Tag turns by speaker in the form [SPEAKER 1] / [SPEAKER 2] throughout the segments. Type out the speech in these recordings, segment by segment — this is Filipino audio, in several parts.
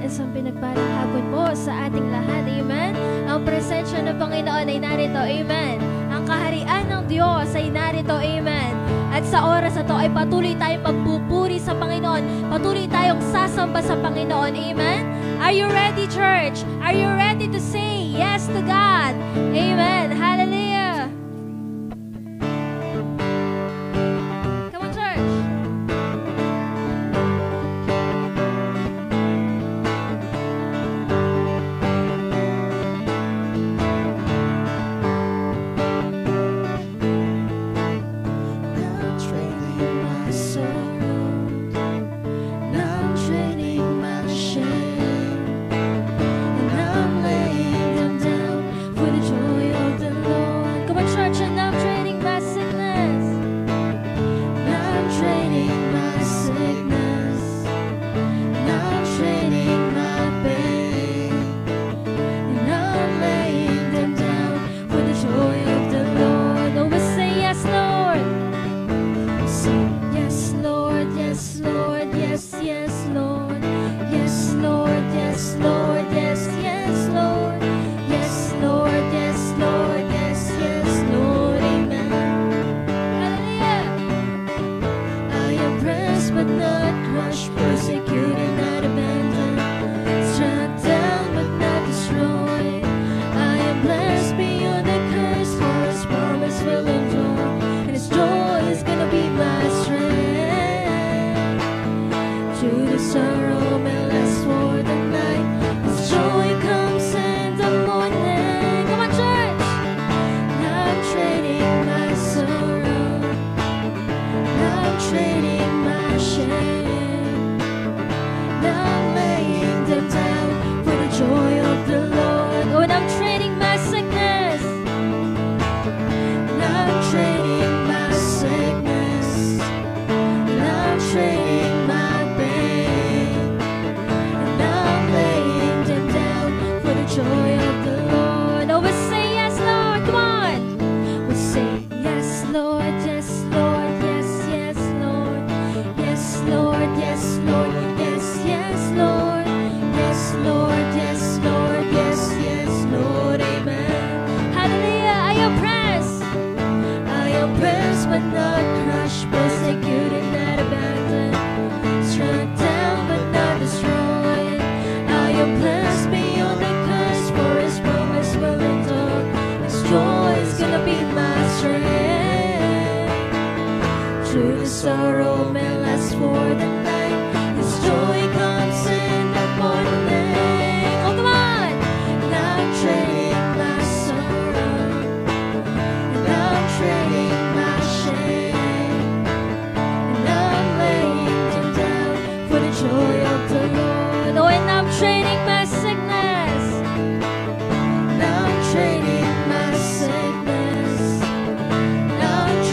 [SPEAKER 1] Isang pinagpalang hapon po sa ating lahat. Amen. Ang presensya ng Panginoon ay narito. Amen. Ang kaharian ng Diyos ay narito. Amen. At sa oras na ito ay patuloy tayong magpupuri sa Panginoon. Patuloy tayong sasamba sa Panginoon. Amen. Are you ready, church? Are you ready to say yes to God? Amen. Hallelujah. Come on, church.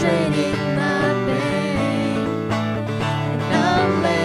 [SPEAKER 2] Trading my pain, and I'm laying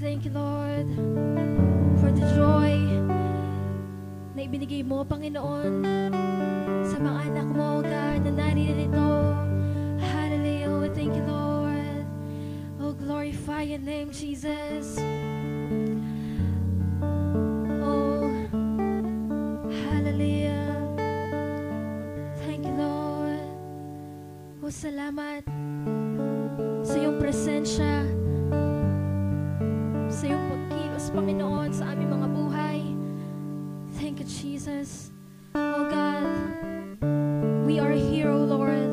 [SPEAKER 1] thank you, Lord, for the joy na ibinigay mo, Panginoon, sa mga anak mo, God, na naririto. Hallelujah. We thank you, Lord. Oh, glorify your name, Jesus. Oh, hallelujah. Thank you, Lord. Oh, salamat sa iyong presensya, sa iyong pagkilos, Panginoon, sa aming mga buhay. Thank you, Jesus. Oh God, we are here, oh Lord,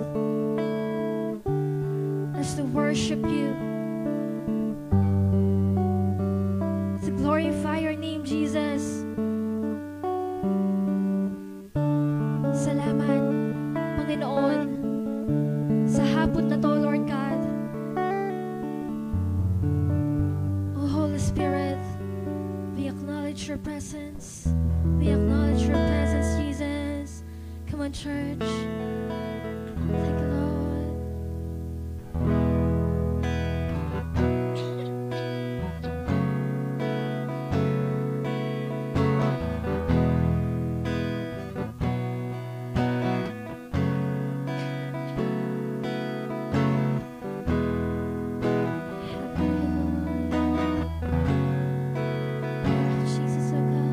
[SPEAKER 1] as to worship you, to glorify your name, Jesus. Salamat, Panginoon, sa hapon na to, Lord God. Oh Holy Spirit, we acknowledge your presence. We acknowledge your presence, Jesus. Come on, church. Thank you, Lord. Jesus, oh God.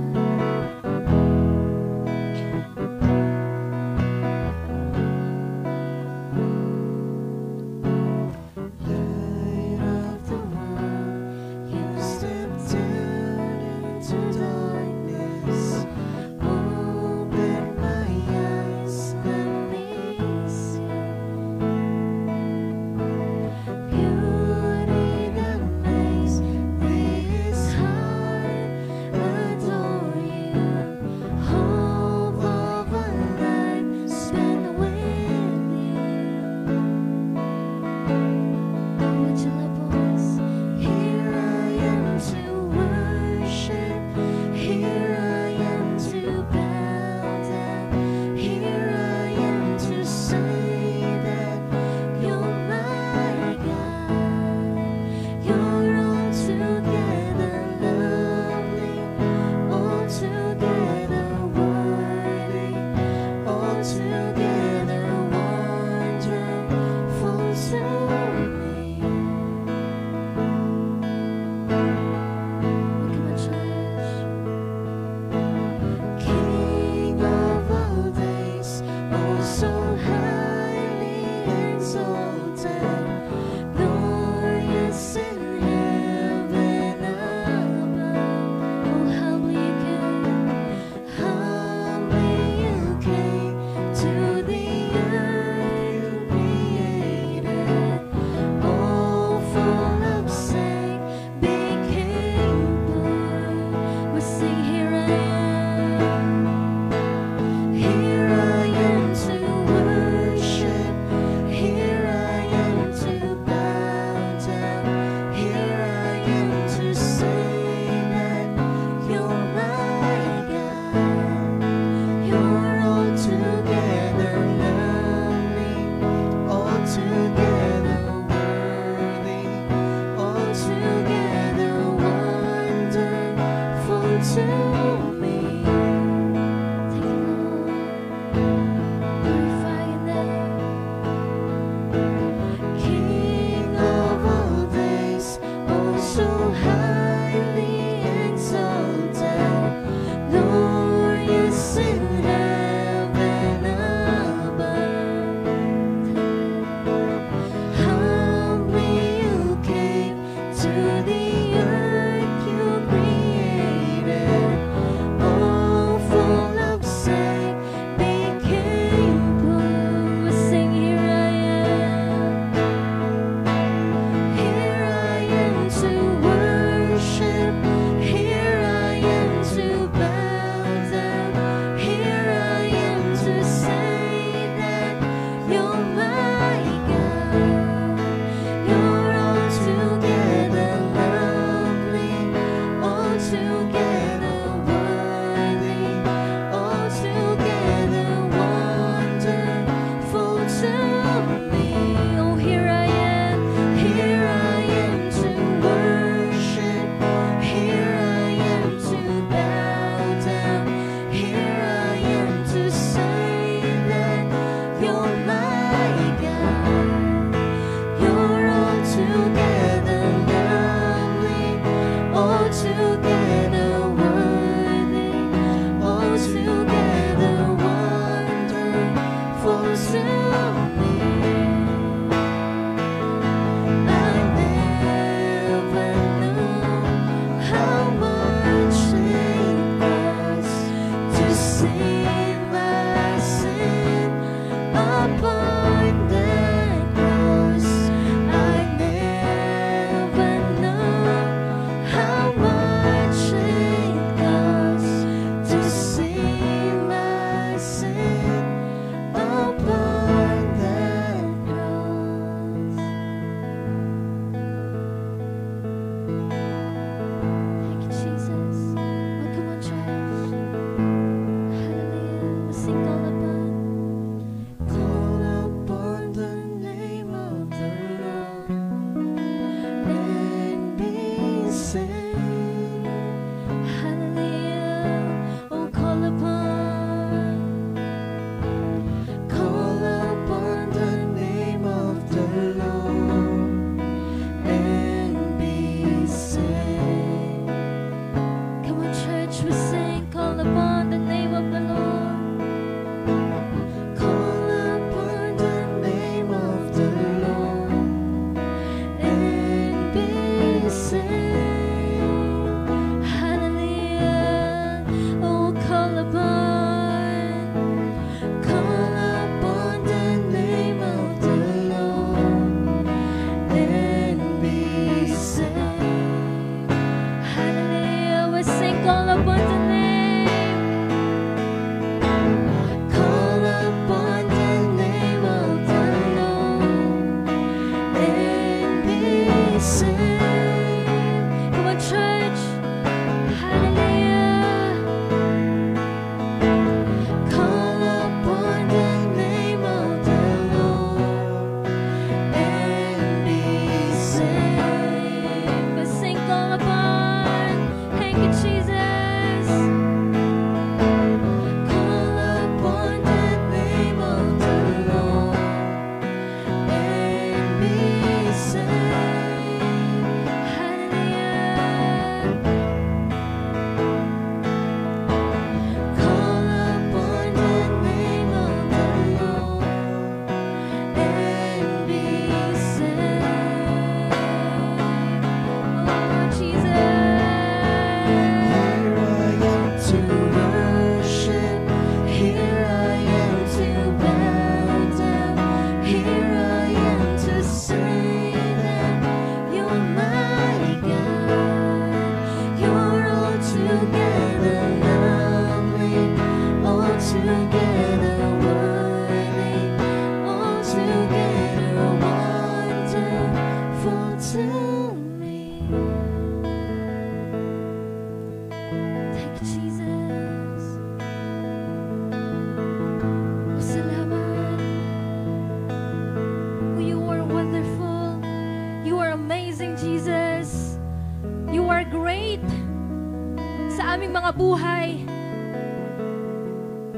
[SPEAKER 1] buhay.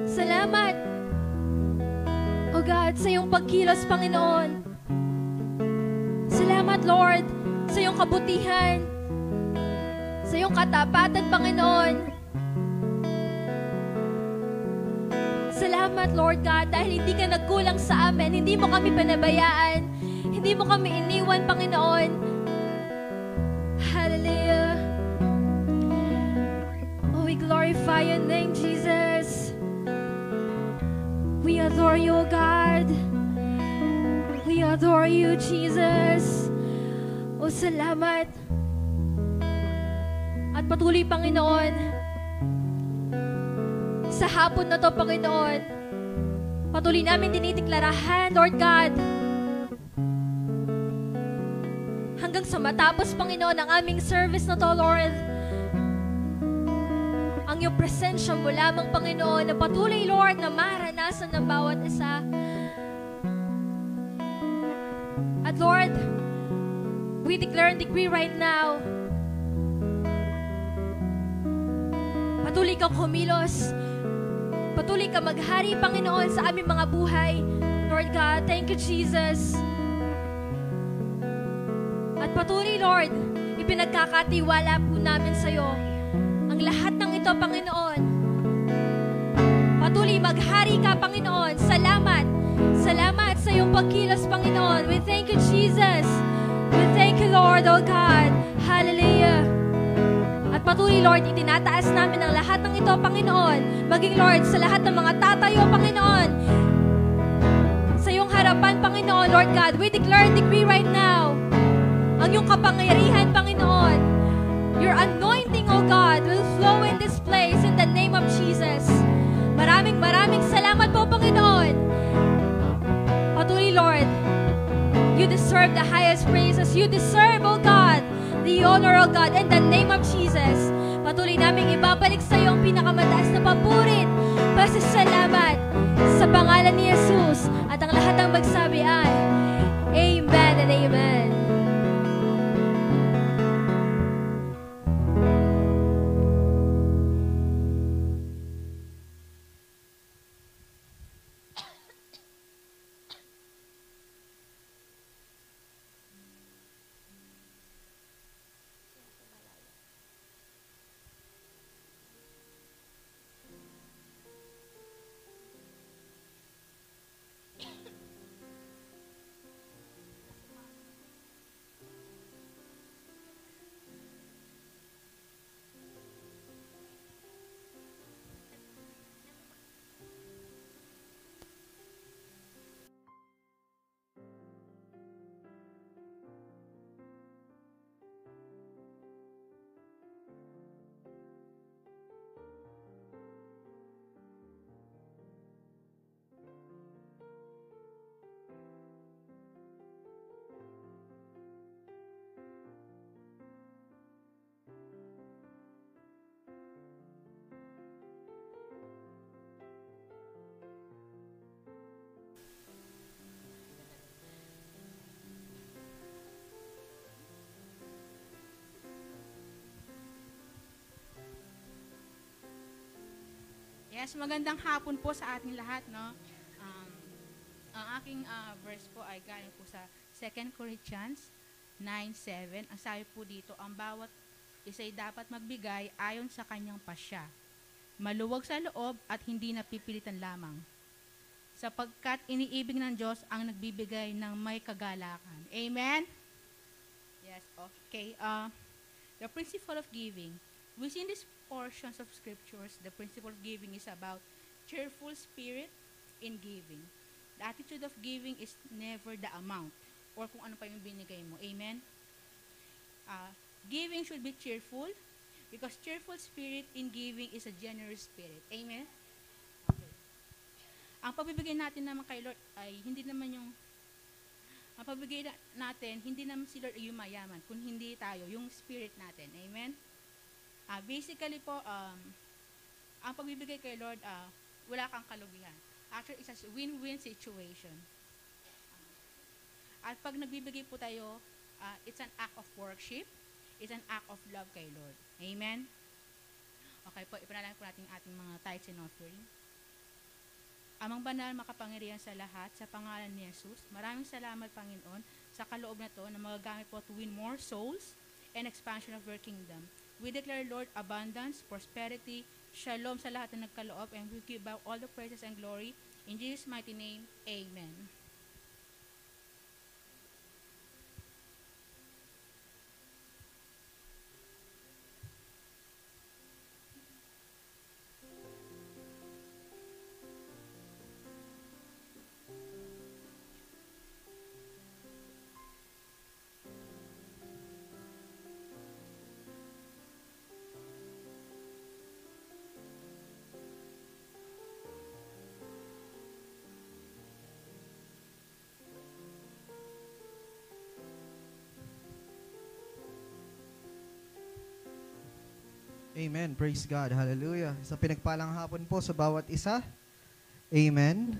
[SPEAKER 1] Salamat, O God, sa iyong pagkilos, Panginoon. Salamat, Lord, sa iyong kabutihan, sa iyong katapatan, Panginoon. Salamat, Lord God, dahil hindi ka nagkulang sa amin, hindi mo kami panabayaan, hindi mo kami iniwan, Panginoon. Hallelujah. Oh, we glorify your name, Jesus. We adore you, O God. We adore you, Jesus. Oh, salamat. At patuloy, Panginoon, sa hapon na to, Panginoon, patuloy namin dinideklarahan, Lord God, hanggang sa matapos, Panginoon, ang aming service na to, Lord, ang iyong presensya mo lamang, Panginoon, na patuloy, Lord, na maranasan ng bawat isa. At Lord, we declare and decree right now, patuloy kang kumilos, patuloy kang maghari, Panginoon, sa aming mga buhay. Lord God, thank you, Jesus. At patuloy, Lord, ipinagkakatiwala po namin sa iyo ang lahat ng ito, Panginoon. Patuloy maghari ka, Panginoon. Salamat. Salamat sa iyong pagkilos, Panginoon. We thank you, Jesus. We thank you, Lord, oh God. Hallelujah. At patuloy, Lord, itinataas namin ang lahat ng ito, Panginoon. Maging, Lord, sa lahat ng mga tatayo, Panginoon. Sa iyong harapan, Panginoon, Lord God, we declare and decree right now ang iyong kapangyarihan, Panginoon. Your anointing, O God, will flow in this place in the name of Jesus. Maraming salamat po, Panginoon. Patuloy, Lord, you deserve the highest praises. You deserve, O God, the honor, O God, in the name of Jesus. Patuloy naming ibabalik sa iyo ang pinakamataas na papurit, pasasalamat sa pangalan ni Jesus. At ang lahat ng magsabi ay, Amen and Amen.
[SPEAKER 2] Yes, magandang hapon po sa ating lahat, no? Ang aking verse po ay galing po sa 2 Corinthians 9:7. Ang sabi po dito, ang bawat isa'y dapat magbigay ayon sa kanyang pasya, maluwag sa loob at hindi napipilitan lamang, sapagkat iniibig ng Diyos ang nagbibigay ng may kagalakan. Amen? Yes, okay. The principle of giving. Within these portions of scriptures, the principle of giving is about cheerful spirit in giving. The attitude of giving is never the amount or kung ano pa yung binigay mo. Amen? Giving should be cheerful because cheerful spirit in giving is a generous spirit. Amen? Okay. Ang pagbibigay natin naman kay Lord ay hindi naman yung ang pagbibigay natin, hindi naman si Lord ay yung mayaman, kung hindi tayo, yung spirit natin. Amen? Basically po, ang pagbibigay kay Lord, wala kang kalugihan. Actually, it's a win-win situation. At pag nagbibigay po tayo, it's an act of worship. It's an act of love kay Lord. Amen? Okay po, ipanalangin po natin ating mga tithes and offering. Amang banal, makapangyarihan sa lahat, sa pangalan ni Jesus, maraming salamat, Panginoon, sa kaloob na to na magagamit po to win more souls and expansion of your kingdom. We declare, Lord, abundance, prosperity, shalom sa lahat na nagkaloob, and we give out all the praises and glory. In Jesus' mighty name, amen.
[SPEAKER 3] Amen. Praise God. Hallelujah. Sa pinagpalang hapon po sa bawat isa. Amen.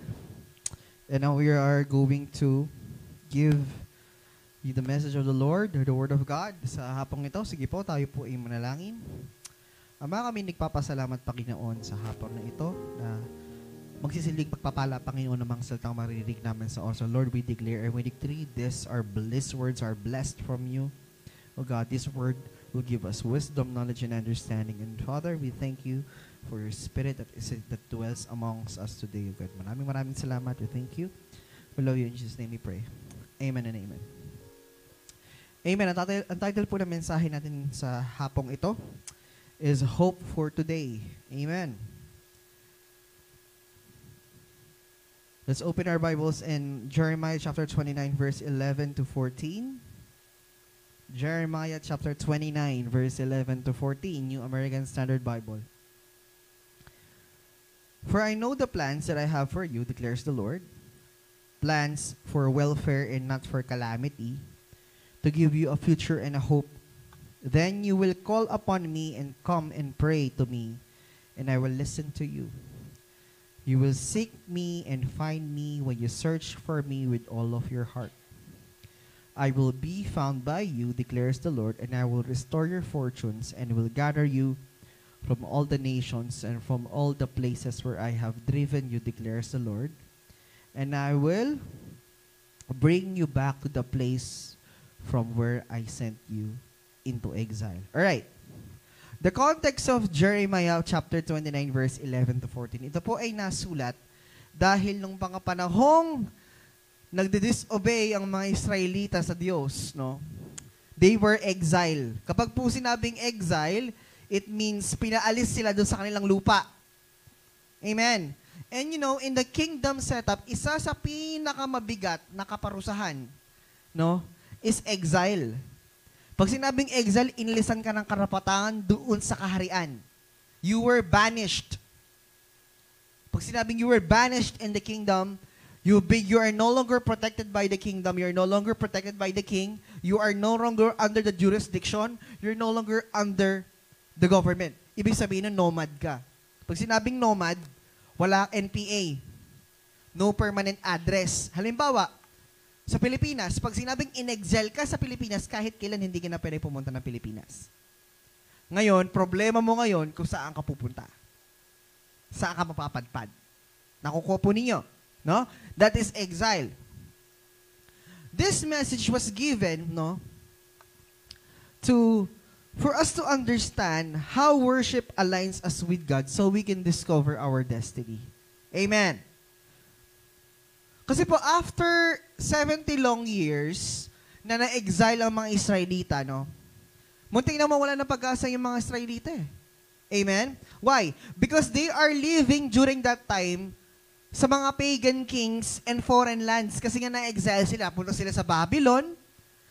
[SPEAKER 3] And now we are going to give you the message of the Lord or the Word of God sa hapong ito. Sige po, tayo po ay manalangin. Ama, kami nagpapasalamat, Panginoon, sa hapon na ito na magsisilig pagpapala, Panginoon, namang salitang maririnig namin sa oras. Lord, we declare and we decree this, our blessed words are blessed from you. O God, this word will give us wisdom, knowledge, and understanding. And Father, we thank you for your Spirit that dwells amongst us today, O God. Maraming salamat. We thank you. We love you. In Jesus' name we pray. Amen and amen. Amen. Ang title po ng mensahe natin sa hapong ito is Hope for Today. Amen. Let's open our Bibles in Jeremiah chapter 29, verse 11 to 14. Jeremiah chapter 29, verse 11 to 14, New American Standard Bible. For I know the plans that I have for you, declares the Lord, plans for welfare and not for calamity, to give you a future and a hope. Then you will call upon me and come and pray to me, and I will listen to you. You will seek me and find me when you search for me with all of your heart. I will be found by you, declares the Lord, and I will restore your fortunes and will gather you from all the nations and from all the places where I have driven you, declares the Lord. And I will bring you back to the place from where I sent you into exile. All right. The context of Jeremiah chapter 29 verse 11 to 14. Ito po ay nasulat dahil nung mga panahong nagdi-disobey ang mga Israelita sa Diyos, no? They were exile. Kapag po sinabing exile, it means pinaalis sila doon sa kanilang lupa. Amen. And you know, in the kingdom setup, isa sa pinakamabigat na kaparusahan, no, is exile. Pag sinabing exile, inilisan ka ng karapatan doon sa kaharian. You were banished. Pag sinabing you were banished in the kingdom, you are no longer protected by the kingdom. You are no longer protected by the king. You are no longer under the jurisdiction. You're no longer under the government. Ibig sabihin nun, nomad ka. Pag sinabing nomad, wala NPA. No permanent address. Halimbawa, sa Pilipinas, pag sinabing in-exile ka sa Pilipinas, kahit kailan hindi ka na pwede pumunta ng Pilipinas. Ngayon, problema mo ngayon kung saan ka pupunta. saan ka mapapadpad. Nakukuha po ninyo. No? That is exile. This message was given, no, for us to understand how worship aligns us with God so we can discover our destiny. Amen. Kasi po, after 70 long years na na-exile ang mga Israelita, no, muntik na mawala ng pag-asa yung mga Israelita eh. Amen? Why? Because they are living during that time sa mga pagan kings and foreign lands. Kasi nga na-exile sila. Napunta sila sa Babylon.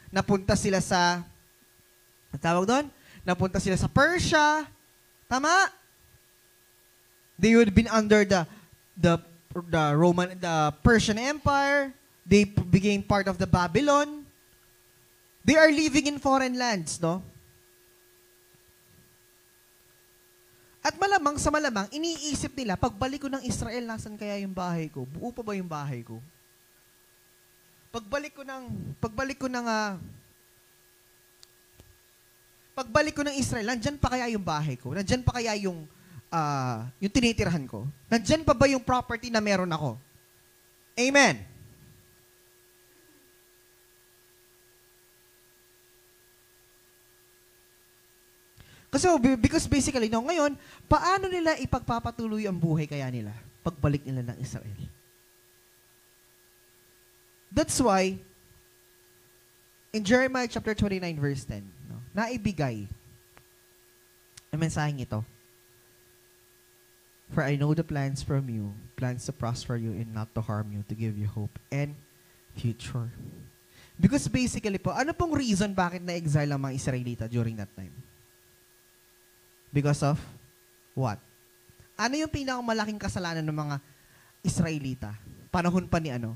[SPEAKER 3] Napunta sila sa, ang tawag doon? Napunta sila sa Persia. Tama? They would been under the Persian Empire. They became part of the Babylon. They are living in foreign lands, no? At malamang sa malamang, iniisip nila, pagbalik ko ng Israel, nasan kaya yung bahay ko? Buo pa ba yung bahay ko? Pagbalik ko ng Israel, nandyan pa kaya yung bahay ko? Nandyan pa kaya yung tinitirhan ko? Nandyan pa ba yung property na meron ako? Amen. Kasi because basically, no, ngayon, paano nila ipagpapatuloy ang buhay kaya nila pagbalik nila ng Israel? That's why, in Jeremiah chapter 29 verse 10, no, naibigay ang mensaheng ito. For I know the plans from you, plans to prosper you and not to harm you, to give you hope and future. Because basically po, ano pong reason bakit na-exile ang mga Israelita during that time? Because of what? Ano yung pinakamalaking kasalanan ng mga Israelita? Panahon pa ni ano?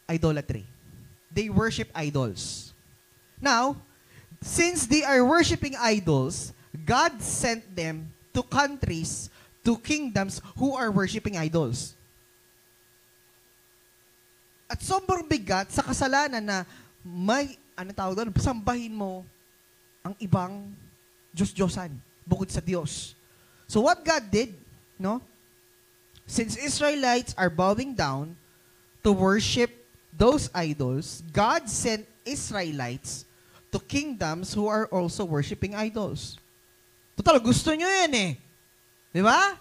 [SPEAKER 3] Idolatry. They worship idols. Now, since they are worshiping idols, God sent them to countries, to kingdoms who are worshiping idols. At sobrang bigat sa kasalanan na may, tawag doon, sambahin mo ang ibang Diyos-Diyosan, bukod sa Diyos. So what God did, no? Since Israelites are bowing down to worship those idols, God sent Israelites to kingdoms who are also worshiping idols. Total, gusto nyo yan eh. Di ba?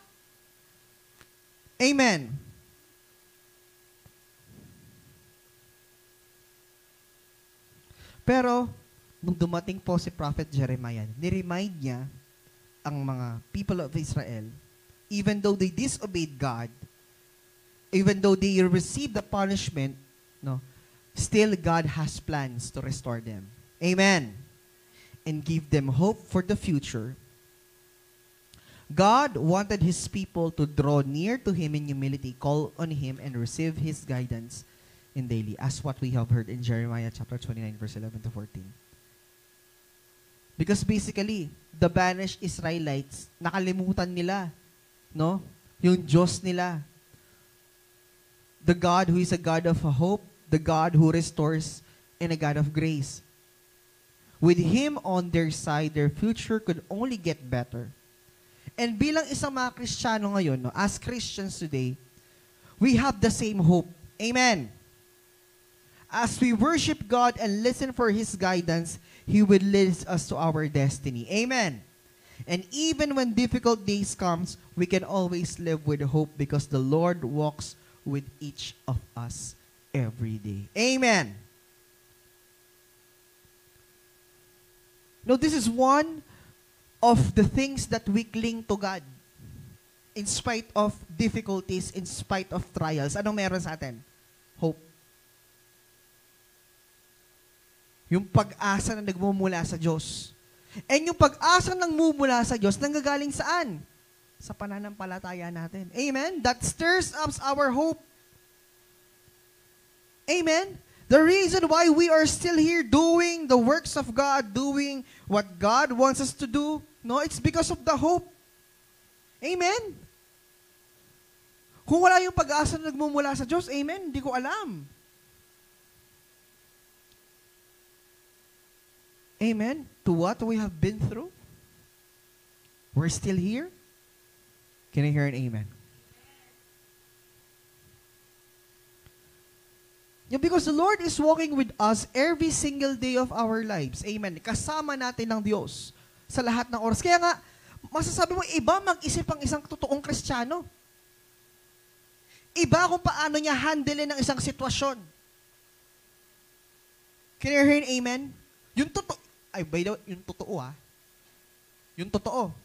[SPEAKER 3] Amen. Pero, nung dumating po si Prophet Jeremiah, niremind niya ang mga people of Israel, even though they disobeyed God, even though they received the punishment, no, still God has plans to restore them. Amen. And give them hope for the future. God wanted His people to draw near to Him in humility, call on Him, and receive His guidance in daily, as what we have heard in Jeremiah chapter 29, verse 11 to 14. Because basically, the banished Israelites, nakalimutan nila, no? Yung Diyos nila. The God who is a God of hope, the God who restores, and a God of grace. With Him on their side, their future could only get better. And bilang isang mga Kristiyano ngayon, no, as Christians today, we have the same hope. Amen. As we worship God and listen for His guidance, He will lead us to our destiny. Amen. And even when difficult days comes, we can always live with hope because the Lord walks with each of us every day. Amen. No, this is one of the things that we cling to God in spite of difficulties, in spite of trials. Anong meron sa atin? Hope. Yung pag-asa na nagmumula sa Diyos. And yung pag-asa na nagmumula sa Diyos, nanggagaling saan? Sa pananampalataya natin. Amen? That stirs up our hope. Amen? The reason why we are still here doing the works of God, doing what God wants us to do, no, it's because of the hope. Amen? Kung wala yung pag-asa na nagmumula sa Diyos, amen, hindi ko alam. Amen? To what we have been through? We're still here? Can I hear an amen? Yeah, because the Lord is walking with us every single day of our lives. Amen. Kasama natin ng Diyos sa lahat ng oras. Kaya nga, masasabi mo, iba mag-isip ang isang totoong Kristiyano. Iba kung paano niya handle ng isang sitwasyon. Can you hear an amen? Yung totoo, ay, by the way, yung totoo Yung totoo.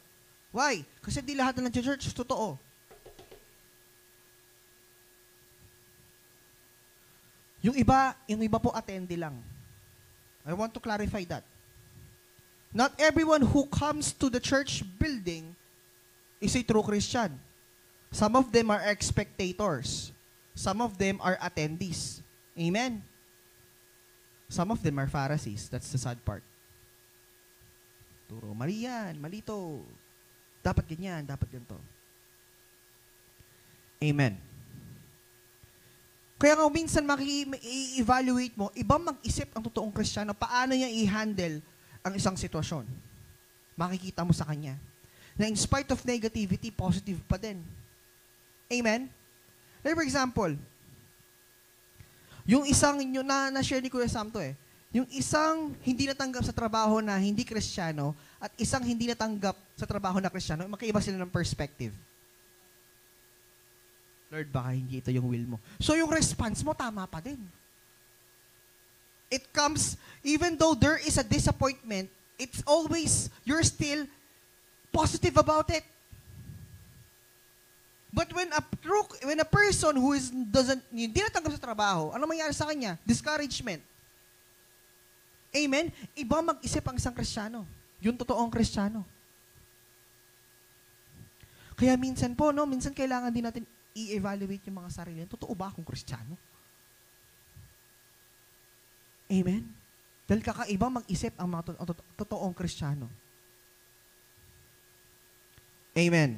[SPEAKER 3] Why? Kasi di lahat ng church totoo. Yung iba po attende lang. I want to clarify that. Not everyone who comes to the church building is a true Christian. Some of them are spectators. Some of them are attendees. Amen? Some of them are Pharisees. That's the sad part. Turo, mali yan, mali to. Dapat ganyan, dapat ganito. Amen. Kaya nga minsan i-evaluate mo, ibang mag-isip ang totoong Kristiyano, paano niya i-handle ang isang sitwasyon. Makikita mo sa kanya na in spite of negativity, positive pa din. Amen? Like for example, yung isang, yung na-share ni Kuya Sam to yung isang hindi natanggap sa trabaho na hindi Kristiyano at isang hindi natanggap sa trabaho na Kristiyano, magkaiba sila ng perspective. Lord, baka hindi ito yung will mo. So yung response mo, tama pa din. It comes, even though there is a disappointment, it's always, you're still positive about it. But when a person who hindi natanggap sa trabaho, ano mangyari sa kanya? Discouragement. Amen? Iba mag-isip ang isang Kristiyano. Yung totoong Kristiyano. Kaya minsan po, minsan kailangan din natin i-evaluate yung mga sarili. Totoo ba akong Kristiyano? Amen? Dahil kakaiba mag-isip ang mga totoong Kristiyano. Amen.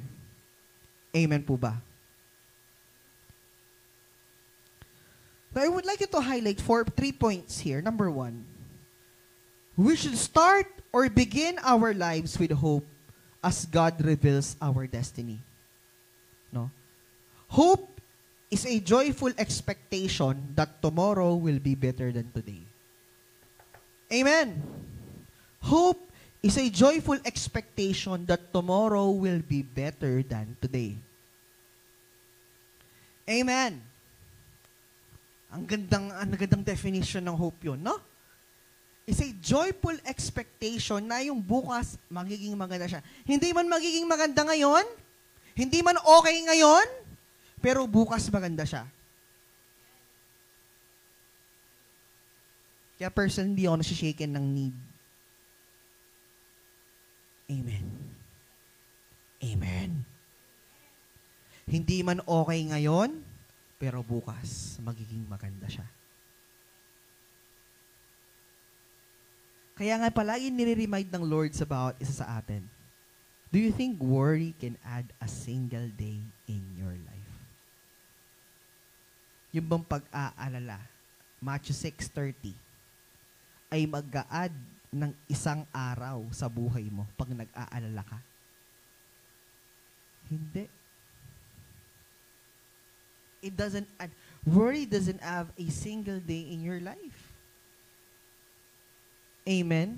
[SPEAKER 3] Amen po ba? So I would like you to highlight 3 points here. Number 1, we should start or begin our lives with hope as God reveals our destiny. No? Hope is a joyful expectation that tomorrow will be better than today. Amen. Hope is a joyful expectation that tomorrow will be better than today. Amen. Ang gandang definition ng hope yun, no? It's a joyful expectation na yung bukas magiging maganda siya. Hindi man magiging maganda ngayon, hindi man okay ngayon, pero bukas maganda siya. Kaya personally, hindi ako nasishaken ng need. Amen. Amen. Hindi man okay ngayon, pero bukas magiging maganda siya. Kaya nga palagi nire-remind ng Lord about isa sa atin. Do you think worry can add a single day in your life? Yung bang pag-aalala, Matthew 6:30, ay mag-a-add ng isang araw sa buhay mo pag nag-aalala ka? Hindi. It doesn't add. Worry doesn't have a single day in your life. Amen?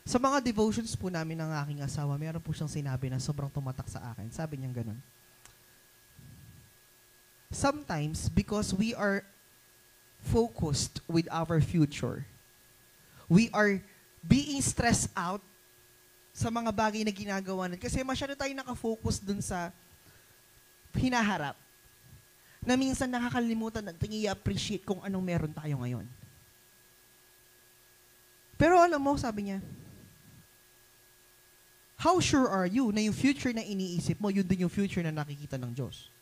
[SPEAKER 3] Sa mga devotions po namin ng aking asawa, meron po siyang sinabi na sobrang tumatak sa akin. Sabi niya ganun. Sometimes, because we are focused with our future, we are being stressed out sa mga bagay na ginagawa natin. Kasi masyado tayo nakafocus dun sa hinaharap. Na minsan nakakalimutan natin i-appreciate kung anong meron tayo ngayon. Pero alam mo, sabi niya, how sure are you na yung future na iniisip mo, yun din yung future na nakikita ng Diyos?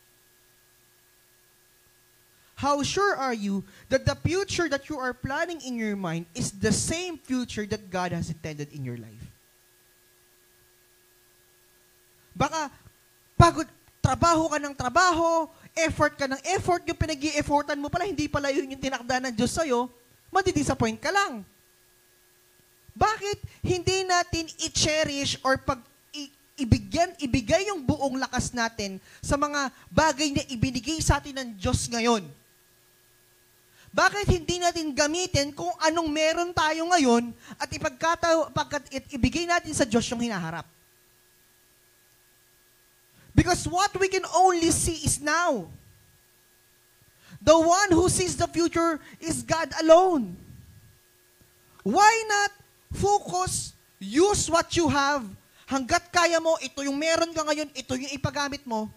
[SPEAKER 3] How sure are you that the future that you are planning in your mind is the same future that God has intended in your life? Baka pagod, trabaho ka ng trabaho, effort ka ng effort, yung pinag-i-effortan mo pala, hindi pala yun yung tinakda ng Diyos sa'yo, madidisappoint ka lang. Bakit hindi natin i-cherish or ibigay yung buong lakas natin sa mga bagay na ibinigay sa atin ng Diyos ngayon? Bakit hindi natin gamitin kung anong meron tayo ngayon at ibigay natin sa Diyos yung hinaharap? Because what we can only see is now. The one who sees the future is God alone. Why not focus, use what you have, hanggat kaya mo, ito yung meron ka ngayon, ito yung ipagamit mo,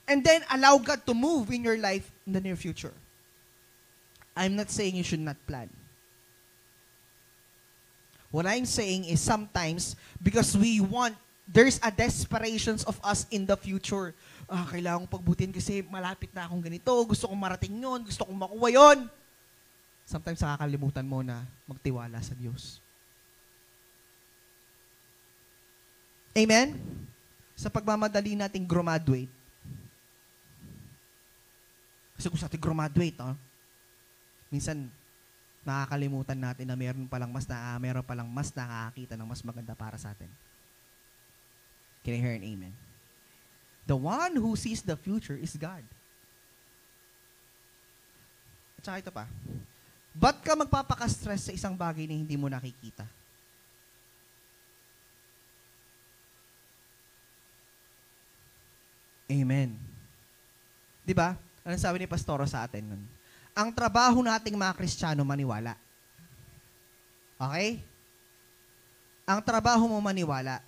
[SPEAKER 3] and then allow God to move in your life in the near future. I'm not saying you should not plan. What I'm saying is sometimes, because there's a desperation of us in the future. Kailangan kong pagbutin kasi malapit na akong ganito, gusto kong marating yun, gusto kong makuha yun. Sometimes nakakalimutan mo na magtiwala sa Diyos. Amen? Sa pagmamadali nating graduate. Kasi kung sa ating graduate, minsan nakakalimutan natin na meron palang mas nakakakita ng mas maganda para sa atin. Can I hear an amen? The one who sees the future is God. At saka ito pa, ba't ka magpapaka-stress sa isang bagay na hindi mo nakikita? Amen. Di ba? Anong sabi ni Pastoro sa atin nun? Ang trabaho nating mga Kristiyano maniwala. Okay? Ang trabaho mo maniwala.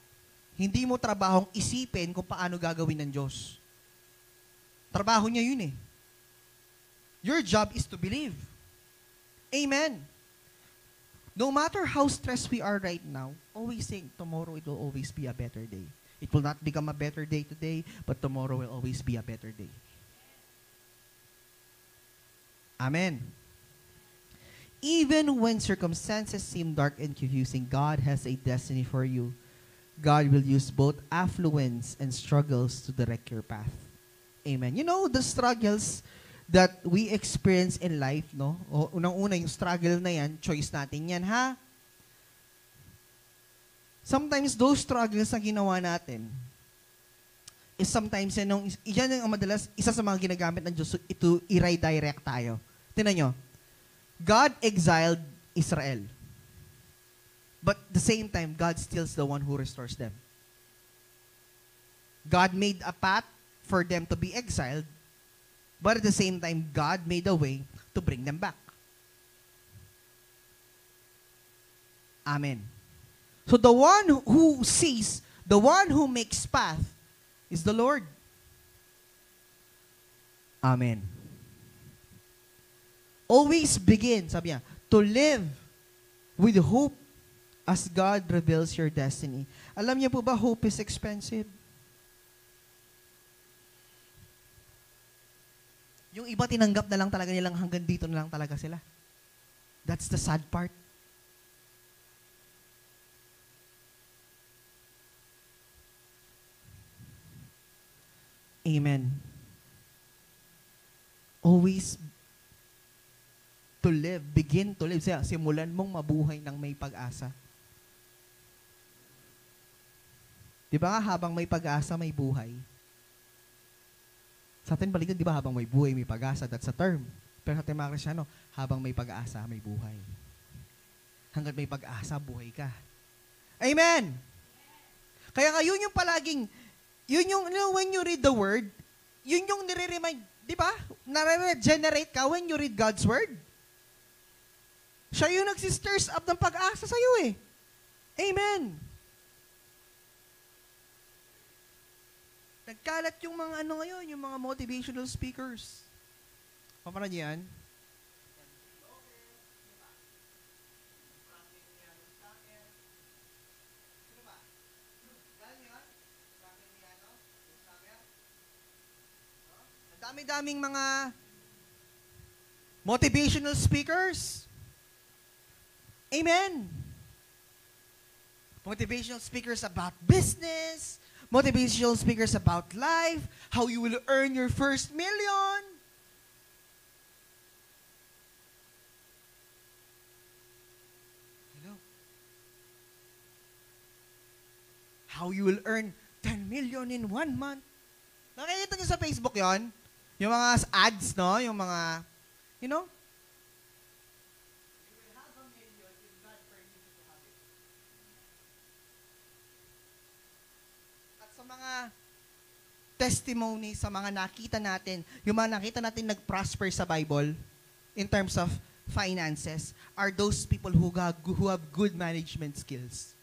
[SPEAKER 3] Hindi mo trabahong isipin kung paano gagawin ng Diyos. Trabaho niya yun eh. Your job is to believe. Amen. No matter how stressed we are right now, always think, tomorrow it will always be a better day. It will not become a better day today, but tomorrow will always be a better day. Amen. Even when circumstances seem dark and confusing, God has a destiny for you. God will use both affluence and struggles to direct your path. Amen. You know, the struggles that we experience in life, no? Unang-una, yung struggle na yan, choice natin yan, ha? Sometimes those struggles na ginawa natin is sometimes yan ang madalas, isa sa mga ginagamit ng Diyos ito i-redirect tayo. Tingnan nyo. God exiled Israel. But at the same time, God still's the one who restores them. God made a path for them to be exiled, but at the same time, God made a way to bring them back. Amen. So the one who sees, the one who makes path, is the Lord. Amen. Always begin, sabi niya, to live with hope as God reveals your destiny. Alam niyo po ba, hope is expensive? Yung iba tinanggap na lang talaga nilang hanggang dito na lang talaga sila. That's the sad part. Amen. Always to live, begin to live. Simulan mong mabuhay ng may pag-asa. Di ba habang may pag-asa, may buhay? Sa atin balikan, di ba habang may buhay, may pag-asa, that's a term. Pero sa atin mga Kristyano, habang may pag-asa, may buhay. Hanggang may pag-asa, buhay ka. Amen! Kaya nga yun yung palaging, when you read the word, yun yung nire-remind, di ba? Nare-regenerate ka when you read God's word. Siya yung nagsistirs up ng pag-asa sa'yo eh. Amen! Nagkalat yung mga ngayon, yung mga motivational speakers. Paano niyo yan? Dami-daming mga motivational speakers. Amen. Motivational speakers about business, motivational speakers about life, how you will earn your first million. Hello? how you will earn 10 million in 1 month. Nakikita niyo sa Facebook yon? Yung mga ads, no? Yung mga, you know? You will have a million if God permits you to have it. At sa mga testimony, sa mga nakita natin, yung mga nakita natin nag-prosper sa Bible in terms of finances are those people who have good management skills.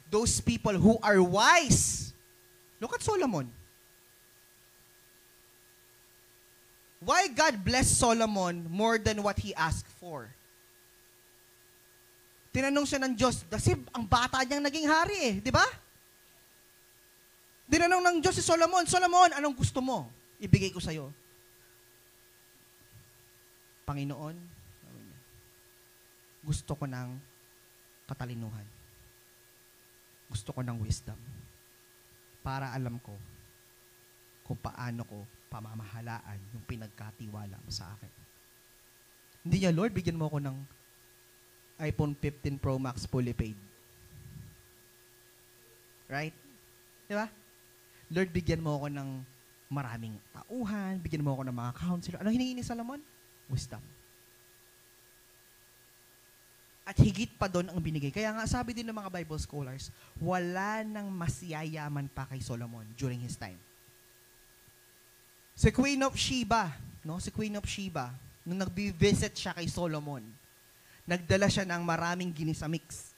[SPEAKER 3] Those people who are wise. Look at Solomon. Why God blessed Solomon more than what he asked for? Tinanong siya ng Diyos, kasi ang bata niyang naging hari eh, di ba? Tinanong ng Diyos si Solomon, Solomon, anong gusto mo? Ibigay ko sa'yo. Panginoon, gusto ko ng katalinuhan. Gusto ko ng wisdom. Para alam ko kung paano ko pamamahalaan yung pinagkatiwala mo sa akin. Hindi niya, Lord, bigyan mo ako ng iPhone 15 Pro Max fully paid. Right? Di ba? Lord, bigyan mo ako ng maraming tauhan, bigyan mo ako ng mga counselor. Ano hiningi ni Solomon? Wisdom. At higit pa doon ang binigay. Kaya nga sabi din ng mga Bible scholars, wala nang mas yayaman pa kay Solomon during his time. Si Queen of Sheba, no? Si Queen of Sheba, nung nag-visit siya kay Solomon, nagdala siya ng maraming ginisamix.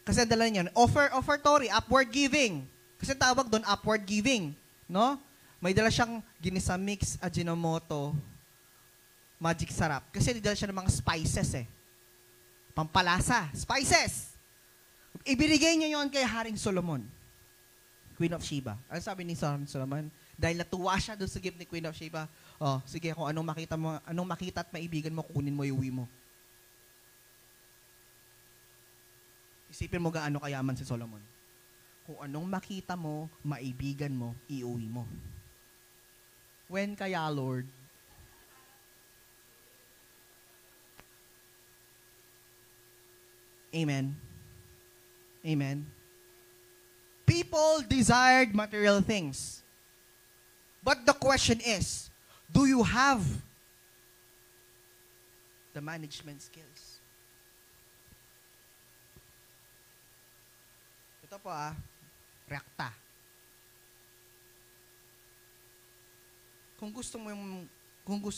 [SPEAKER 3] Kasi dala niya, offertory, upward giving. Kasi tawag doon, upward giving. No? May dala siyang ginisamix, Ajinomoto, magic sarap. Kasi dala siya ng mga spices eh. Pampalasa, spices. Ibinigay niya yon kay Haring Solomon, Queen of Sheba. Ano sabi ni Solomon? Dahil natuwa siya doon sa gift ni Queen of Sheba, oh, sige, kung anong makita at maibigan mo, kunin mo, iuwi mo. Isipin mo gaano kayaman si Solomon. Kung anong makita mo, maibigan mo, iuwi mo. When kaya, Lord? Amen. Amen. People desired material things. But the question is, do you have the management skills? Ito po rekta. Kung gusto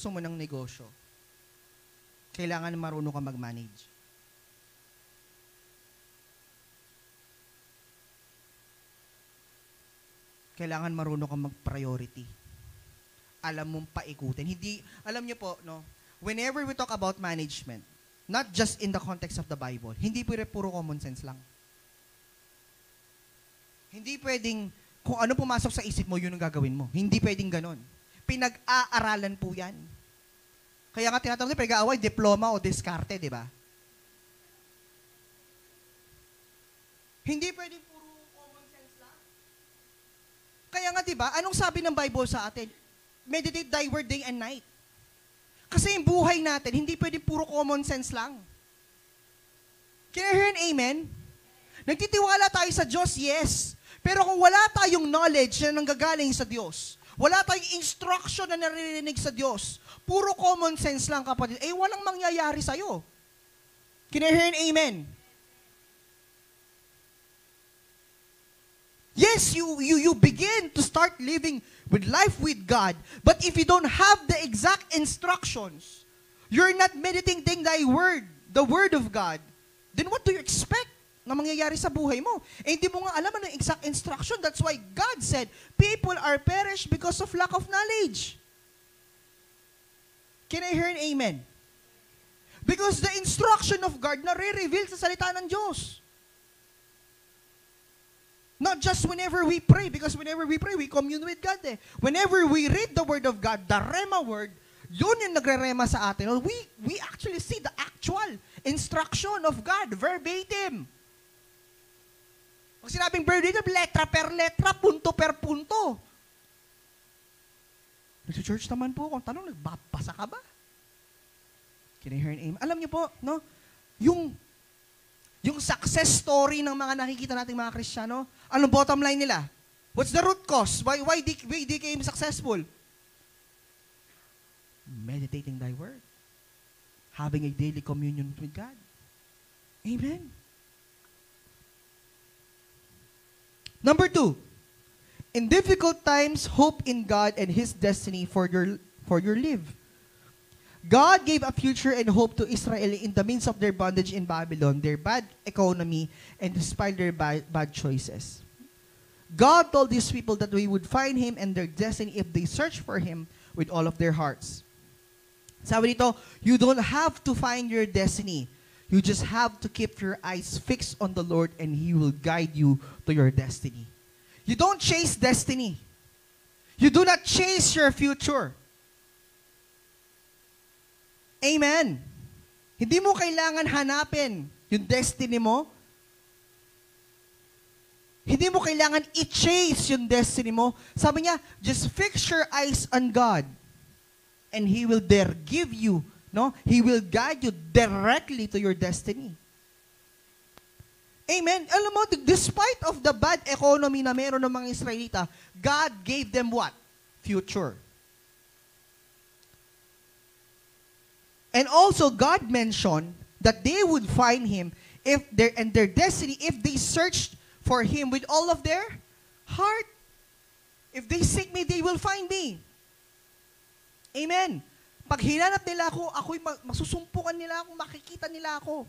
[SPEAKER 3] mo ng negosyo, kailangan marunong ka mag-manage. Kailangan marunong kang mag-priority. Alam mong paikutin. Hindi, alam niyo po, no, whenever we talk about management, not just in the context of the Bible, hindi puro common sense lang. Hindi pwedeng, kung ano pumasok sa isip mo, yun ang gagawin mo. Hindi pwedeng ganon. Pinag-aaralan po yan. Kaya nga tinatawag nila, pinag-aaway, diploma o diskarte, di ba? Hindi pwedeng puro common sense lang. Kaya nga, di ba, anong sabi ng Bible sa atin? Meditate thy word day and night. Kasi yung buhay natin, hindi pwedeng puro common sense lang. Can I hear an amen? Nagtitiwala tayo sa Diyos, yes. Pero kung wala tayong knowledge na nanggagaling sa Diyos, wala tayong instruction na naririnig sa Diyos, puro common sense lang, kapatid, walang mangyayari sa'yo. Can I hear an amen? Yes, you begin to start living with life with God, but if you don't have the exact instructions, you're not meditating thy word, the word of God, then what do you expect na mangyayari sa buhay mo? Hindi mo nga alam ano yung exact instruction. That's why God said, people are perished because of lack of knowledge. Can I hear an amen? Because the instruction of God nare-reveal sa salita ng Diyos. Not just whenever we pray, because whenever we pray, we commune with God eh. Whenever we read the Word of God, the Rema Word, yun yung nagre-rema sa atin. We actually see the actual instruction of God, verbatim. Pag sinabing verbatim, letra per letra, punto per punto. Sa church naman po, kung tanong, nagbabasa ka ba? Can I hear an amen? Alam niyo po, no? Yung Yung success story ng mga nakikita nating mga Kristiyano, anong bottom line nila? What's the root cause? Why they became successful? Meditating thy word. Having a daily communion with God. Amen. Number 2, in difficult times, hope in God and His destiny for your live. God gave a future and hope to Israel in the midst of their bondage in Babylon, their bad economy, and despite their bad choices. God told these people that we would find Him and their destiny if they search for Him with all of their hearts. Sabi dito, you don't have to find your destiny. You just have to keep your eyes fixed on the Lord and He will guide you to your destiny. You don't chase destiny. You do not chase your future. Amen. Hindi mo kailangan hanapin yung destiny mo. Hindi mo kailangan i-chase yung destiny mo. Sabi niya, just fix your eyes on God and He will there give you, no? He will guide you directly to your destiny. Amen. Alam mo, despite of the bad economy na meron ng mga Israelita, God gave them what? Future. And also, God mentioned that they would find Him and their destiny if they searched for Him with all of their heart. If they seek me, they will find me. Amen. Pag hinanap nila ako, ako'y masusumpukan nila ako, makikita nila ako.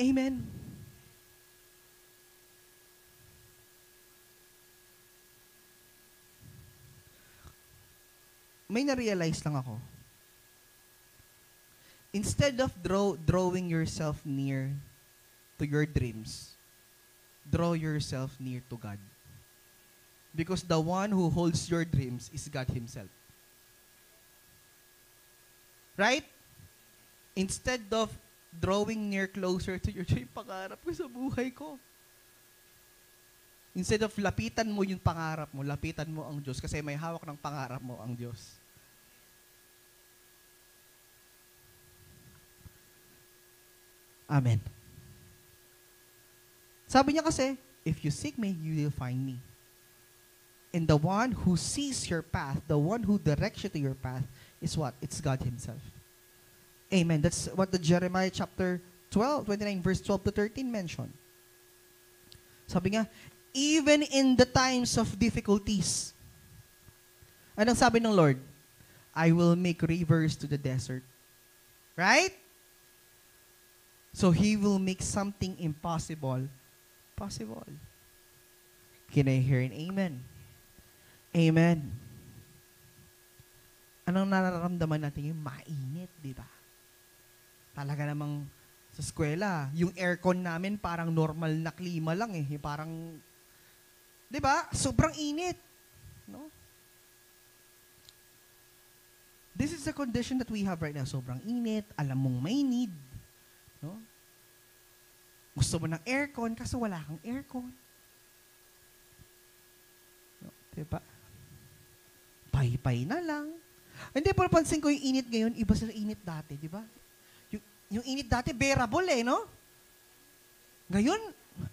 [SPEAKER 3] Amen. May na-realize lang ako. Instead of drawing yourself near to your dreams, draw yourself near to God. Because the one who holds your dreams is God Himself. Right? Instead of drawing near closer to your dream, pangarap ko sa buhay ko. Instead of lapitan mo yung pangarap mo, lapitan mo ang Diyos kasi may hawak ng pangarap mo ang Diyos. Amen. Sabi niya kasi, if you seek me, you will find me. And the one who sees your path, the one who directs you to your path, is what? It's God Himself. Amen. That's what the Jeremiah chapter 29, verse 12 to 13 mentioned. Sabi nga, even in the times of difficulties, anong sabi ng Lord? I will make rivers to the desert. Right? So He will make something impossible possible. Can I hear an amen? Amen. Anong nararamdaman natin? Yung mainit, di ba? Talaga namang sa eskwela, yung aircon namin parang normal na klima lang eh. Parang, di ba? Sobrang init. No? This is the condition that we have right now. Sobrang init, alam mong may need. No? Gusto mo ng aircon kasi wala kang aircon. No? Di ba? Pay-pay na lang. Hindi, pero pansin ko yung init ngayon, iba sa init dati, di ba? Yung init dati, bearable eh, no? Ngayon,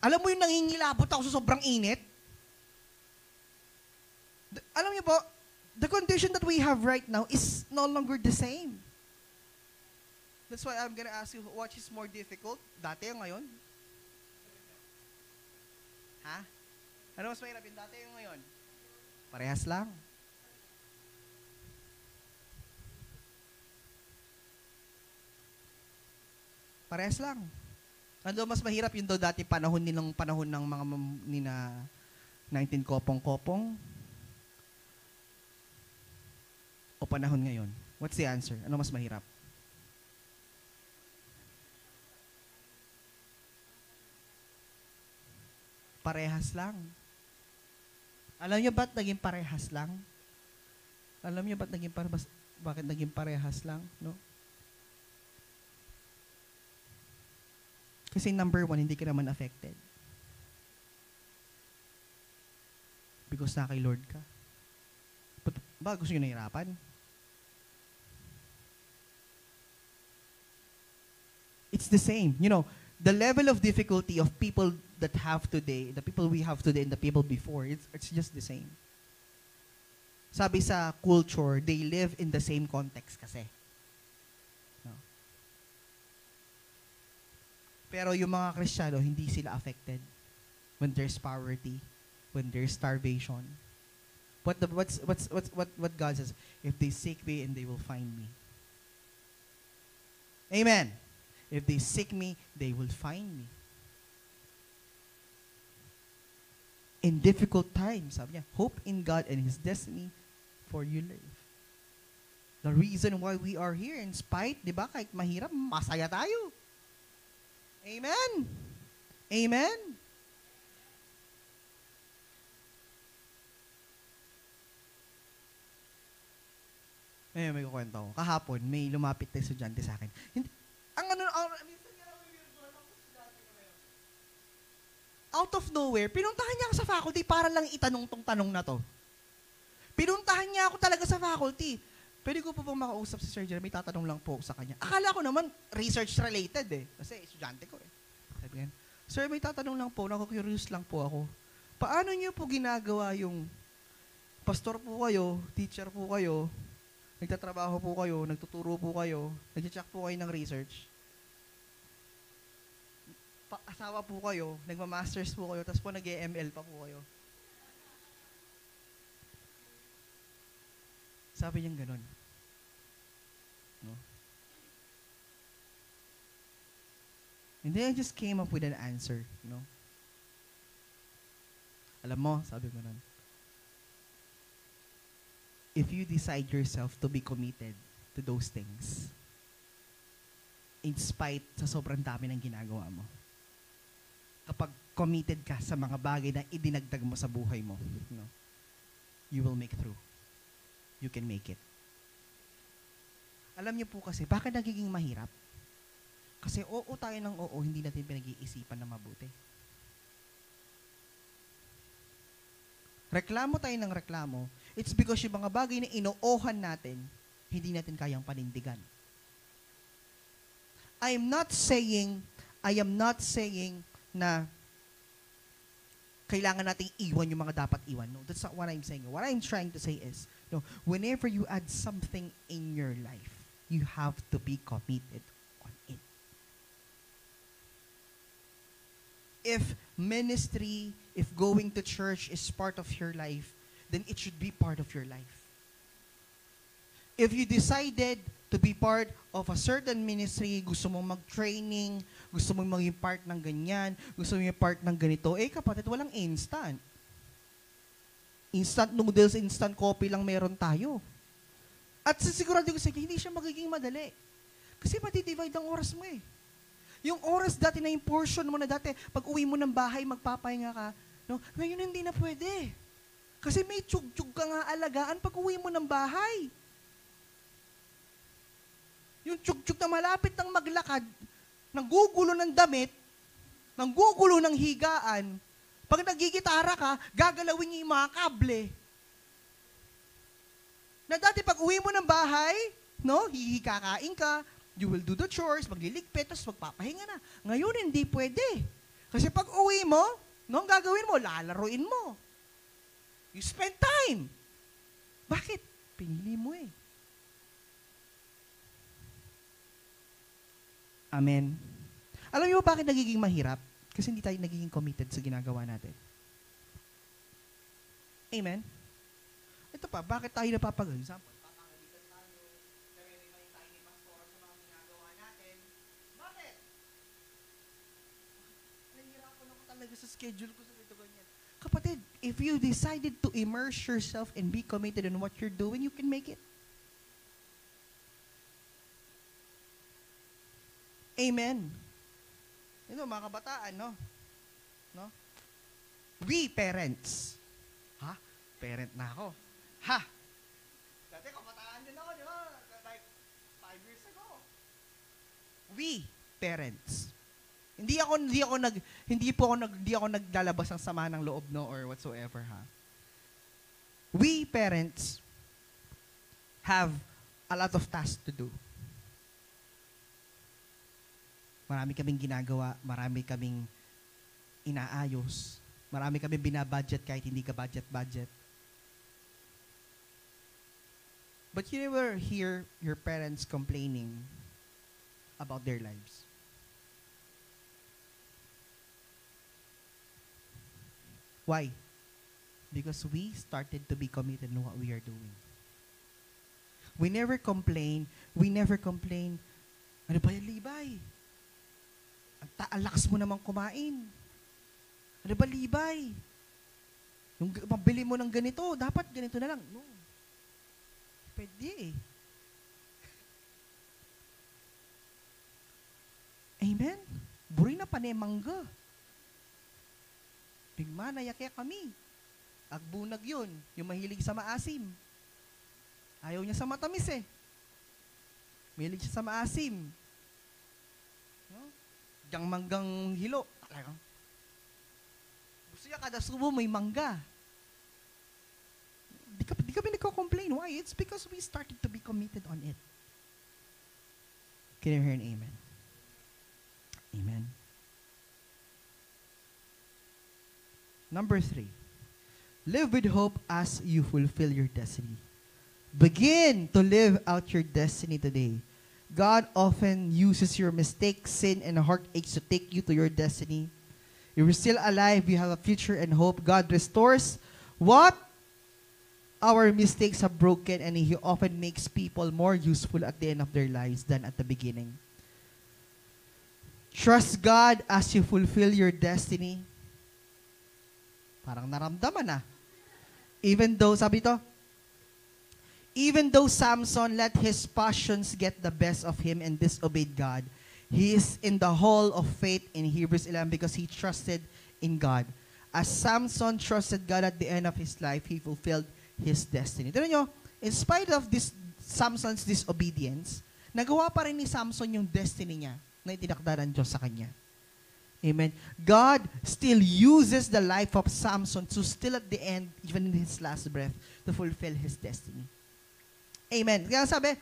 [SPEAKER 3] alam mo yung nangingilabot ako sa sobrang init? Alam niyo po, the condition that we have right now is no longer the same. That's why I'm gonna ask you, what is more difficult? Dati o ngayon? Ha? Ano mas mahirap yung dati o ngayon? Parehas lang. Parehas lang. Ano mas mahirap yung daw dati panahon ng mga nina 19 kopong-kopong o panahon ngayon? What's the answer? Ano mas mahirap? Parehas lang. Alam niyo ba't naging parehas lang? Alam niyo ba't bakit naging parehas lang? No? Kasi number 1, hindi ka naman affected. Because na kay Lord ka. Ba, gusto nyo nahirapan? It's the same. You know, the level of difficulty of people that have today, the people we have today and the people before, it's just the same. Sabi sa culture, they live in the same context kasi. No? Pero yung mga Kristiyano, hindi sila affected when there's poverty, when there's starvation. What God says, if they seek me and they will find me. Amen. If they seek me, they will find me. In difficult times, sabi niya, hope in God and His destiny for you live. The reason why we are here, in spite, di ba, kahit mahirap, masaya tayo. Amen. Amen. Ayun, may kukwento ko. Kahapon, may lumapit na estudyante sa akin. Out of nowhere, pinuntahan niya ako sa faculty para lang itanong tong tanong na to. Pinuntahan niya ako talaga sa faculty. Pwede ko po pong makausap si Sir Jeremy, tatanong lang po sa kanya. Akala ko naman, research related kasi estudyante ko Sabi niya, Sir, may tatanong lang po, naku-curious lang po ako. Paano niyo po ginagawa yung pastor po kayo, teacher po kayo, nagtatrabaho po kayo, nagtuturo po kayo, nag-check po kayo ng research. Asawa po kayo, nagma-masters po kayo, tapos po nag-ML pa po kayo. Sabi niyang ganun. No? And then I just came up with an answer. No? Alam mo, sabi ko nun, if you decide yourself to be committed to those things, in spite sa sobrang dami ng ginagawa mo, kapag committed ka sa mga bagay na idinagdag mo sa buhay mo, no, you will make through. You can make it. Alam niyo po kasi, bakit nagiging mahirap? Kasi oo tayo ng oo, hindi natin pinag-iisipan na mabuti. Reklamo tayo ng reklamo, it's because yung mga bagay na inoohan natin, hindi natin kayang panindigan. I am not saying na kailangan nating iwan yung mga dapat iwan. No, that's not what I'm saying. What I'm trying to say is, no, whenever you add something in your life, you have to be committed on it. If ministry, if going to church is part of your life, then it should be part of your life. If you decided to be part of a certain ministry, gusto mong mag-training, gusto mong maging part ng ganyan, gusto mong maging part ng ganito, kapatid, walang instant. Instant noodles, instant coffee lang meron tayo. At sigurado ko sa hindi siya magiging madali. Kasi matidivide ang oras mo Yung oras dati na yung portion mo na dati, pag uwi mo ng bahay, magpapahinga ka, no? Ngayon hindi na pwede. Kasi may tiyug-tiyug ka nga alagaan pag uwi mo ng bahay. Yung tiyug-tiyug na malapit ng maglakad, nanggugulo ng damit, nanggugulo ng higaan, pag nagigitara ka, gagalawin niya yung mga kable. Na dati pag uwi mo ng bahay, no, hihikakain ka, you will do the chores, magliligpit, tapos magpapahinga na. Ngayon, hindi pwede. Kasi pag uwi mo, no, ang gagawin mo, lalaruin mo. You spend time. Bakit? Pinili mo Amen. Alam niyo bakit nagiging mahirap? Kasi hindi tayo nagiging committed sa ginagawa natin. Amen? Ito pa, bakit tayo napapagod? Example, papagalitan tayo, nare-remind tayo ni pastor sa mga ginagawa natin. Bakit? Nahihirapan ako talaga sa schedule ko sa ito ganyan. Kapatid, if you decided to immerse yourself and be committed in what you're doing, you can make it. Amen. Mga kabataan, no? We parents. Parent na ako. Dati kabataan din ako, di ba? Like 5 years ago. We parents. Hindi ako naglalabas ng sama ng loob, no, or whatsoever, We parents have a lot of tasks to do. Marami kaming ginagawa, marami kaming inaayos, marami kaming binabudget kahit hindi ka budget. But you never hear your parents complaining about their lives. Why? Because we started to be committed in what we are doing. We never complain. Ano ba yan, Libay? Ang lakas mo naman kumain. Ano ba, Libay? Yung mabili mo ng ganito, dapat ganito na lang. No. Pwede eh. Amen? Buri na panemangga. Bigmana, yakya kami. Agbunag yun, yung mahilig sa maasim. Ayaw niya sa matamis eh. Mahilig siya sa maasim. No? Diyang manggang hilo. Talagang. Gusto niya kada subo may mangga. Di kami nagko-complain. Why? It's because we started to be committed on it. Can you hear an amen? Amen. Number 3. Live with hope as you fulfill your destiny. Begin to live out your destiny today. God often uses your mistakes, sin, and heartaches to take you to your destiny. If you're still alive, you have a future and hope. God restores what our mistakes have broken, and He often makes people more useful at the end of their lives than at the beginning. Trust God as you fulfill your destiny. Parang naramdaman na. Even though Samson let his passions get the best of him and disobeyed God, he is in the hall of faith in Hebrews 11 because he trusted in God. As Samson trusted God at the end of his life, he fulfilled his destiny. Tignan nyo, in spite of this Samson's disobedience, nagawa pa rin ni Samson yung destiny niya na itinakda ng Diyos sa kanya. Amen. God still uses the life of Samson to still at the end, even in his last breath, to fulfill his destiny. Amen. Kaya sabi,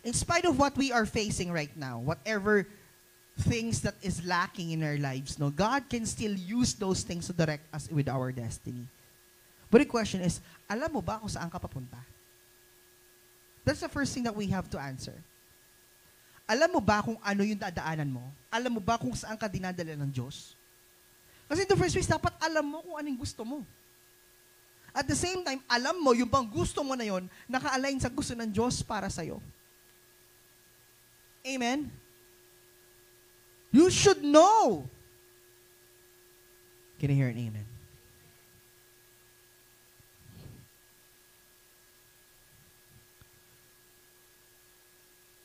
[SPEAKER 3] in spite of what we are facing right now, whatever things that is lacking in our lives, no, God can still use those things to direct us with our destiny. But the question is, alam mo ba kung saan ka papunta? That's the first thing that we have to answer. Alam mo ba kung ano yung dadaanan mo? Alam mo ba kung saan ka dinadala ng Diyos? Kasi in the first place, dapat alam mo kung anong gusto mo. At the same time, alam mo yung bang gusto mo na yon naka-align sa gusto ng Diyos para sa'yo. Amen? You should know. Can I hear an amen?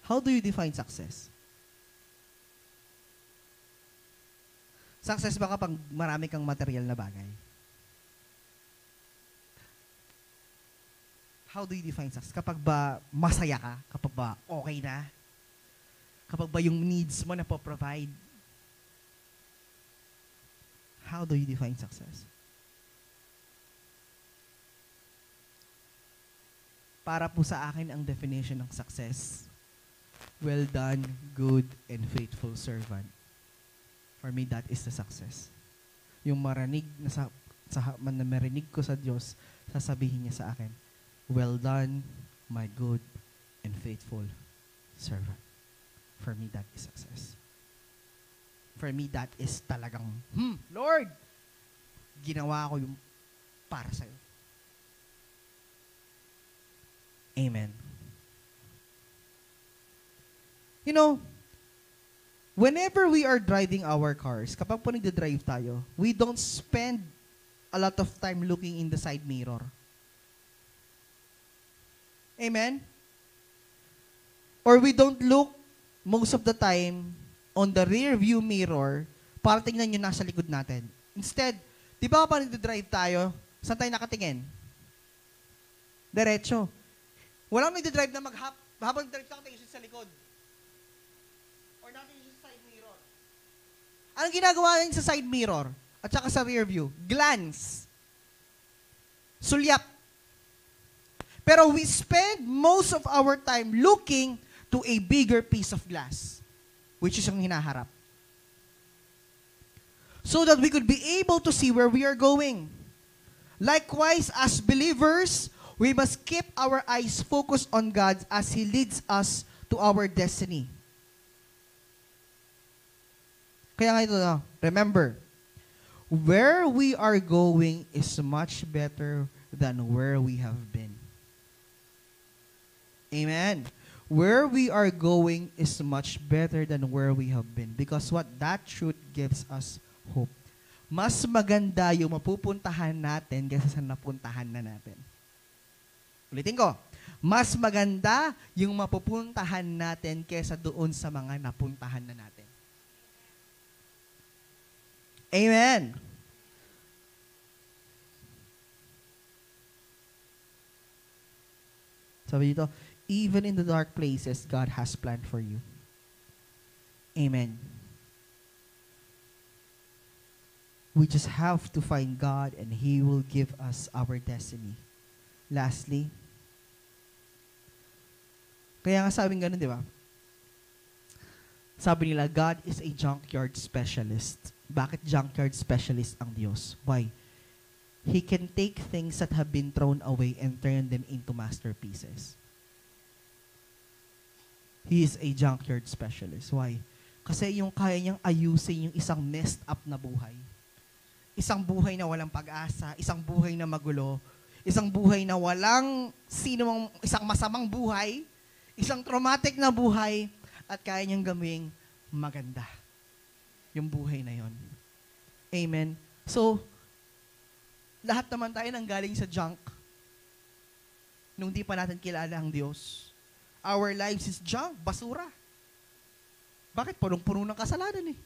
[SPEAKER 3] How do you define success? Success ba kapag marami kang material na bagay? How do you define success? Kapag ba masaya ka? Kapag ba okay na? Kapag ba yung needs mo na po-provide? How do you define success? Para po sa akin ang definition ng success, well done, good and faithful servant. For me, that is the success. Yung marinig na marinig ko sa Diyos, sasabihin niya sa akin, well done, my good and faithful servant. For me, that is success. For me, that is talagang, Lord, ginawa ko yung para sa'yo. Amen. You know, whenever we are driving our cars, kapag po nagdadrive tayo, we don't spend a lot of time looking in the side mirror. Amen? Or we don't look most of the time on the rear view mirror para tingnan yung nasa likod natin. Instead, di ba kapag nagdadrive tayo, saan tayo nakatingin? Diretso. Walang nagdadrive na habang nagdadrive ka, tingin sa likod. Or natin yung side mirror. Anong ginagawa natin sa side mirror? At saka sa rear view? Glance. Sulyap. Pero we spend most of our time looking to a bigger piece of glass. which is yung hinaharap. So that we could be able to see where we are going. Likewise, as believers, we must keep our eyes focused on God as He leads us to our destiny. Kaya nga ito, remember, where we are going is much better than where we have been. Amen. Where we are going is much better than where we have been. Because what? That truth gives us hope. Mas maganda yung mapupuntahan natin kaysa sa napuntahan na natin. Ulitin ko. Mas maganda yung mapupuntahan natin kaysa doon sa mga napuntahan na natin. Amen. Sabi dito, even in the dark places, God has planned for you. Amen. We just have to find God and He will give us our destiny. Lastly, kaya nga sabing ganun, di ba? Sabi nila, God is a junkyard specialist. Bakit junkyard specialist ang Diyos? Why? He can take things that have been thrown away and turn them into masterpieces. He is a junkyard specialist. Why? Kasi yung kaya niyang ayusin yung isang messed up na buhay. Isang buhay na walang pag-asa, isang buhay na magulo, isang buhay na walang isang masamang buhay, isang traumatic na buhay, at kaya niyang gawing maganda yung buhay na yon. Amen. So, lahat naman tayo nang galing sa junk nung di pa natin kilala ang Diyos. Our lives is junk, basura. Bakit? Punong-puno ng kasalanan eh.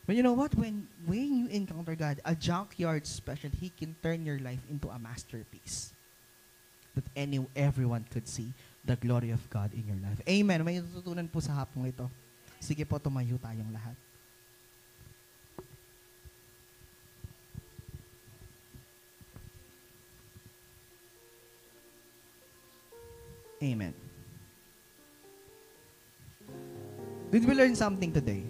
[SPEAKER 3] But you know what? When you encounter God, a junkyard special, He can turn your life into a masterpiece that everyone could see the glory of God in your life. Amen. May natutunan po sa hapong ito. Sige po, tumayo tayong lahat. Amen. Did we learn something today?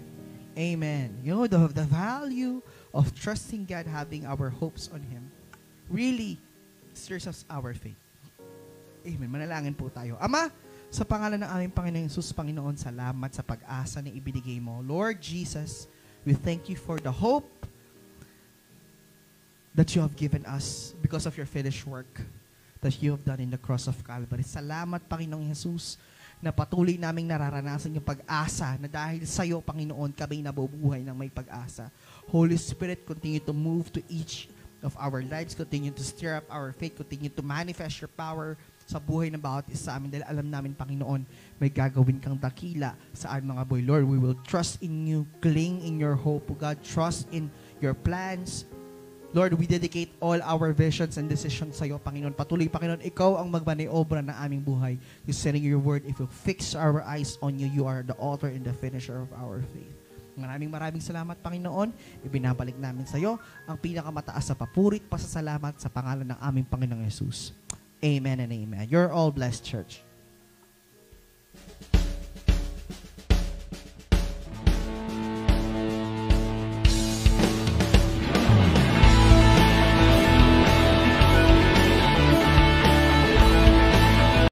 [SPEAKER 3] Amen. You know, the value of trusting God, having our hopes on Him, really stirs us our faith. Amen. Manalangin po tayo. Ama, sa pangalan ng aming Panginoon Jesus, Panginoon, salamat sa pag-asa na ibinigay mo. Lord Jesus, we thank you for the hope that you have given us because of your finished work that you have done in the cross of Calvary. Salamat, Panginoong Jesus, na patuloy naming nararanasan yung pag-asa na dahil sa iyo, Panginoon, kami nabubuhay ng may pag-asa. Holy Spirit, continue to move to each of our lives, continue to stir up our faith, continue to manifest your power sa buhay ng bawat isa amin dahil alam namin, Panginoon, may gagawin kang dakila sa aming mga boy. Lord, we will trust in you, cling in your hope, God, trust in your plans. Lord, we dedicate all our visions and decisions sa iyo, Panginoon. Patuloy, Panginoon, ikaw ang magmaniobra ng aming buhay. You said in your word, if we fix our eyes on you, you are the author and the finisher of our faith. Maraming salamat, Panginoon. Ibinabalik namin sa iyo ang pinakamataas sa papurit, pasasalamat sa pangalan ng aming Panginoong Jesus. Amen and amen. You're all blessed, church.